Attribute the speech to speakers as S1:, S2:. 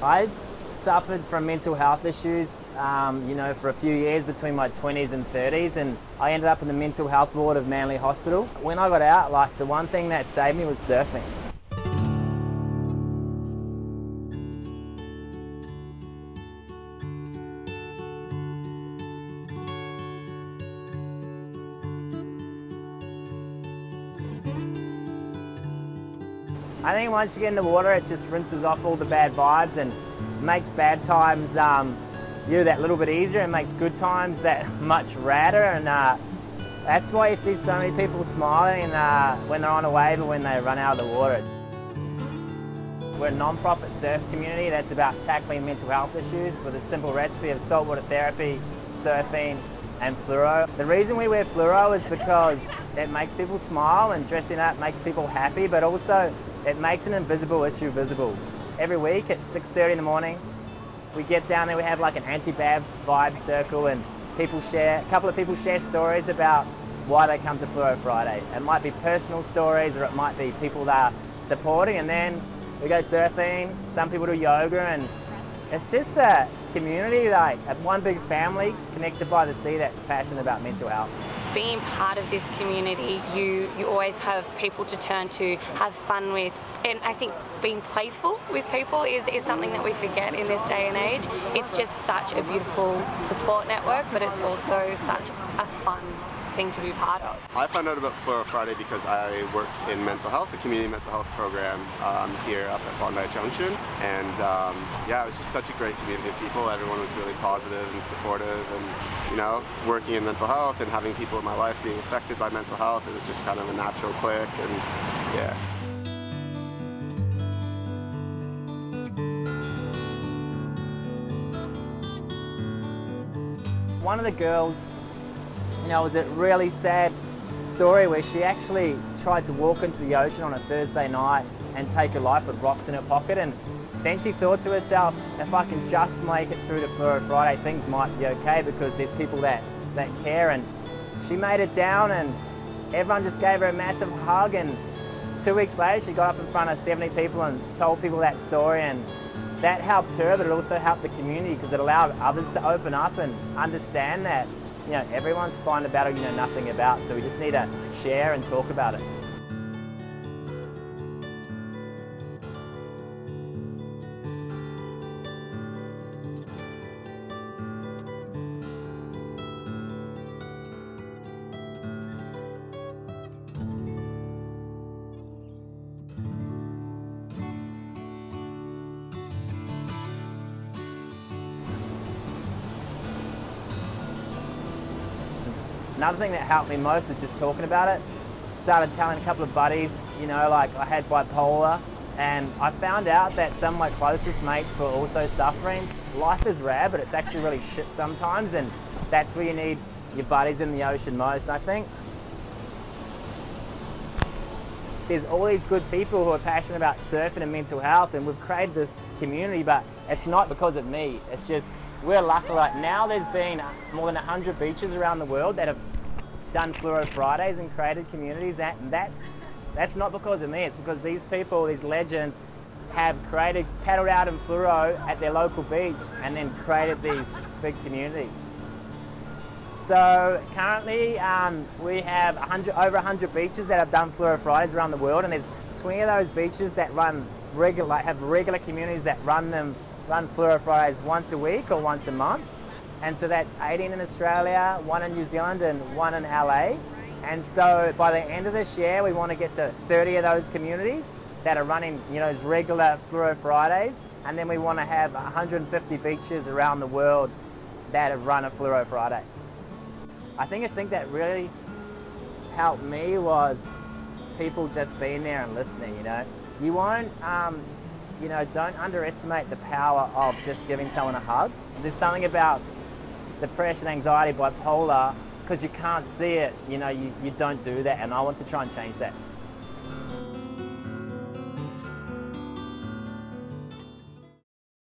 S1: I suffered from mental health issues, for a few years between my 20s and 30s, and I ended up in the mental health ward of Manly Hospital. When I got out, the one thing that saved me was surfing. I think once you get in the water, it just rinses off all the bad vibes and makes bad times that little bit easier and makes good times that much radder. And that's why you see so many people smiling when they're on a wave or when they run out of the water. We're a non-profit surf community that's about tackling mental health issues with a simple recipe of saltwater therapy, surfing, and fluoro. The reason we wear fluoro is because it makes people smile, and dressing up makes people happy, but also it makes an invisible issue visible. Every week at 6:30 in the morning, we get down there, we have like an anti-bad vibe circle, and a couple of people share stories about why they come to Fluro Friday. It might be personal stories, or it might be people that are supporting, and then we go surfing, some people do yoga, and it's just a community, like one big family connected by the sea that's passionate about mental health.
S2: Being part of this community, you always have people to turn to, have fun with, and I think being playful with people is something that we forget in this day and age. It's just such a beautiful support network, but it's also such a fun thing to be part of.
S3: I found out about Fluro Friday because I work in mental health, the community mental health program here up at Bondi Junction, and it was just such a great community of people. Everyone was really positive and supportive, and working in mental health and having people in my life being affected by mental health, it was just kind of a natural click, and yeah.
S1: One of the girls, was a really sad story where she actually tried to walk into the ocean on a Thursday night and take her life with rocks in her pocket, and then she thought to herself, if I can just make it through to Fluro Friday, things might be okay because there's people that care. And she made it down, and everyone just gave her a massive hug, and 2 weeks later she got up in front of 70 people and told people that story, and that helped her, but it also helped the community because it allowed others to open up and understand that everyone's fine about it, nothing about, so we just need to share and talk about it. Another thing that helped me most was just talking about it. Started telling a couple of buddies, I had bipolar, and I found out that some of my closest mates were also suffering. Life is rad, but it's actually really shit sometimes, and that's where you need your buddies in the ocean most, I think. There's all these good people who are passionate about surfing and mental health, and we've created this community, but it's not because of me. It's just, we're lucky. Like now there's been more than 100 beaches around the world that have done Fluro Fridays and created communities, and that's not because of me. It's because these people, these legends, have paddled out in fluoro at their local beach and then created these big communities. So currently we have over 100 beaches that have done Fluro Fridays around the world, and there's 20 of those beaches that have regular communities that run Fluro Fridays once a week or once a month. And so that's 18 in Australia, 1 in New Zealand, and 1 in LA. And so by the end of this year, we want to get to 30 of those communities that are running, those regular Fluro Fridays. And then we want to have 150 beaches around the world that have run a Fluro Friday. I think that really helped me was people just being there and listening, You won't, don't underestimate the power of just giving someone a hug. There's something about depression, anxiety, bipolar, because you can't see it, you don't do that, and I want to try and change that.